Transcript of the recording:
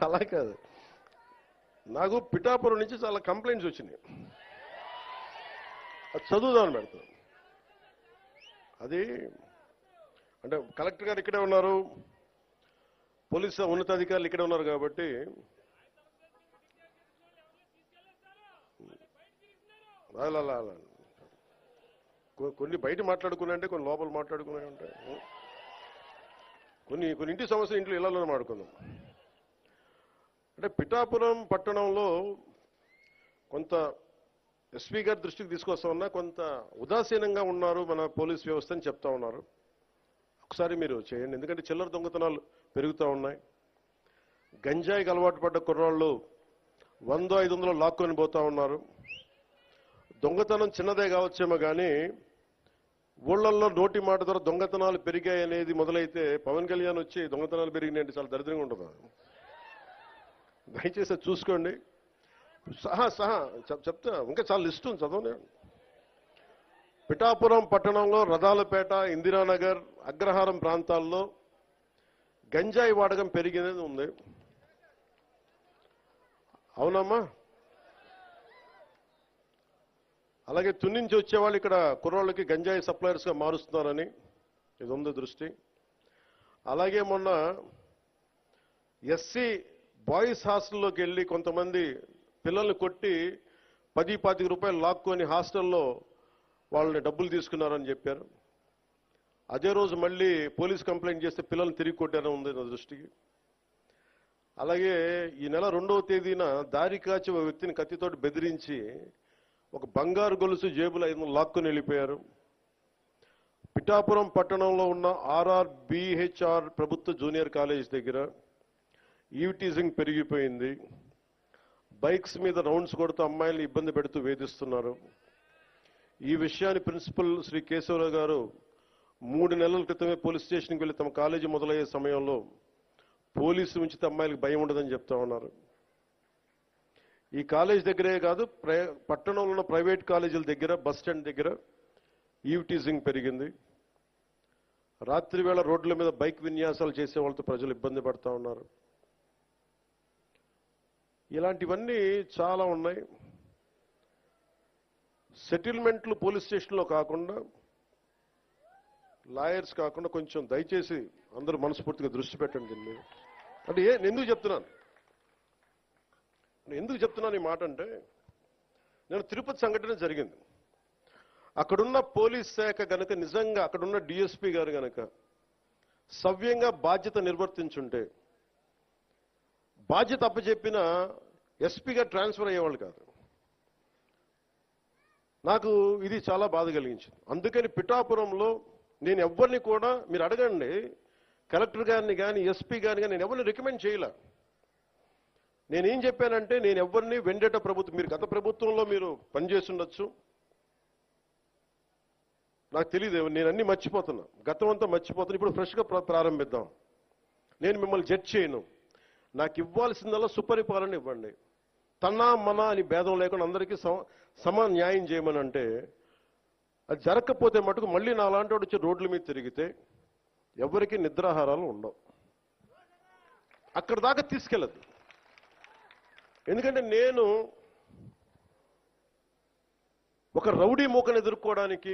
అలా కాదు, నాకు పిఠాపురం నుంచి చాలా కంప్లైంట్స్ వచ్చినాయి. అది చదువుదామని పెడతాను. అది అంటే కలెక్టర్ గారు ఇక్కడే ఉన్నారు, పోలీసు ఉన్నతాధికారులు ఇక్కడే ఉన్నారు కాబట్టి అలా కొన్ని బయట మాట్లాడుకున్నాయంటే కొన్ని లోపల మాట్లాడుకున్నాయి ఉంటాయి. కొన్ని ఇంటి సమస్య ఇంట్లో ఇళ్లలోనే మాట్లాడుకుందాం. అంటే పిఠాపురం పట్టణంలో కొంత ఎస్పీ గారి దృష్టికి తీసుకొస్తా ఉన్నా, కొంత ఉదాసీనంగా ఉన్నారు మన పోలీస్ వ్యవస్థ అని చెప్తా ఉన్నారు. ఒకసారి మీరు చేయండి, ఎందుకంటే చిల్లర దొంగతనాలు పెరుగుతూ ఉన్నాయి. గంజాయికి అలవాటు పడ్డ కుర్రాళ్ళు 100-500 లాక్కొని పోతా ఉన్నారు. దొంగతనం చిన్నదే కావచ్చేమో కానీ ఊళ్ళల్లో నోటి మాట ద్వారా దొంగతనాలు పెరిగాయి అనేది మొదలైతే పవన్ కళ్యాణ్ వచ్చి దొంగతనాలు పెరిగినాయంటే చాలా దరిద్రంగా ఉంటుంది. దయచేసి చూసుకోండి. సహా చెప్తా, ఇంకా చాలా లిస్టు ఉంది, చదవనే. పిఠాపురం పట్టణంలో రథాలపేట, ఇందిరానగర్, అగ్రహారం ప్రాంతాల్లో గంజాయి వాడకం పెరిగినది ఉంది. అవునమ్మా? అలాగే తుని నుంచి వచ్చేవాళ్ళు ఇక్కడ కుర్రోళ్ళకి గంజాయి సప్లయర్స్గా మారుస్తున్నారని ఇది ఉంది దృష్టి. అలాగే మొన్న ఎస్సీ బాయ్స్ హాస్టల్లోకి వెళ్ళి కొంతమంది పిల్లల్ని కొట్టి 10-25 రూపాయలు లాక్కొని హాస్టల్లో వాళ్ళని డబ్బులు తీసుకున్నారని చెప్పారు. అదే రోజు మళ్ళీ పోలీస్ కంప్లైంట్ చేస్తే పిల్లల్ని తిరిగి కొట్టారని ఉంది నా దృష్టికి. అలాగే ఈ నెల 2వ తేదీన దారి కాచి ఒక వ్యక్తిని కత్తితోటి బెదిరించి ఒక బంగారు గొలుసు జేబులో 500 లాక్కొని వెళ్ళిపోయారు. పిఠాపురం పట్టణంలో ఉన్న RRBHR ప్రభుత్వ జూనియర్ కాలేజ్ దగ్గర ఈవ్టీజింగ్ పెరిగిపోయింది. బైక్స్ మీద రౌండ్స్ కొడుతూ అమ్మాయిల్ని ఇబ్బంది పెడుతూ వేధిస్తున్నారు. ఈ విషయాన్ని ప్రిన్సిపల్ శ్రీ కేశవరావు గారు 3 నెలల క్రితమే పోలీస్ స్టేషన్కి వెళ్ళి తమ కాలేజీ మొదలయ్యే సమయంలో పోలీసు ఉంచితే అమ్మాయిలకు భయం ఉండదని చెప్తా ఉన్నారు. ఈ కాలేజ్ దగ్గరే కాదు, పట్టణంలో ఉన్న ప్రైవేట్ కాలేజీల దగ్గర, బస్ స్టాండ్ దగ్గర ఈవ్టీజింగ్ పెరిగింది. రాత్రి వేళ రోడ్ల మీద బైక్ విన్యాసాలు చేసే వాళ్ళతో ప్రజలు ఇబ్బంది పడతా ఉన్నారు. ఇలాంటివన్నీ చాలా ఉన్నాయి. సెటిల్మెంట్లు పోలీస్ స్టేషన్లో కాకుండా, లాయర్స్ కాకుండా కొంచెం దయచేసి అందరూ మనస్ఫూర్తిగా దృష్టి పెట్టండి దీన్ని. అంటే ఎందుకు చెప్తున్నాను ఈ మాట అంటే, నేను తిరుపతి సంఘటన జరిగింది. అక్కడున్న పోలీస్ శాఖ గనక నిజంగా అక్కడున్న డిఎస్పీ గారు గనక సవ్యంగా బాధ్యత నిర్వర్తించుంటే, బాధ్యత అప్పచెప్పిన ఎస్పీగా ట్రాన్స్ఫర్ అయ్యేవాళ్ళు కాదు. నాకు ఇది చాలా బాధ కలిగించింది. అందుకని పిఠాపురంలో నేను ఎవరిని కూడా, మీరు అడగండి కలెక్టర్ గారిని కానీ ఎస్పీ గారిని కానీ, నేను ఎవరిని రికమెండ్ చేయలే. నేనేం చెప్పానంటే, నేను ఎవరిని వెండేట ప్రభుత్వం, మీరు గత ప్రభుత్వంలో మీరు పనిచేసి ఉండొచ్చు, నాకు తెలియదు, నేను అన్ని మర్చిపోతున్నా, గతం అంతా మర్చిపోతున్నా. ఇప్పుడు ఫ్రెష్గా ప్రారంభిద్దాం. నేను మిమ్మల్ని జడ్జ్ చేయను. నాకు ఇవ్వాల్సిందల్లా సుపరిపాలన ఇవ్వండి. తన్నా మన అని భేదం లేకుండా అందరికీ సమ న్యాయం చేయమని అంటే, అది జరగకపోతే మటుకు మళ్ళీ నా లాంటి వాడు వచ్చి రోడ్ల మీద తిరిగితే ఎవరికి నిద్రాహారాలు ఉండవు. అక్కడ దాకా తీసుకెళ్ళదు. ఎందుకంటే నేను ఒక రౌడీ మూకను ఎదుర్కోవడానికి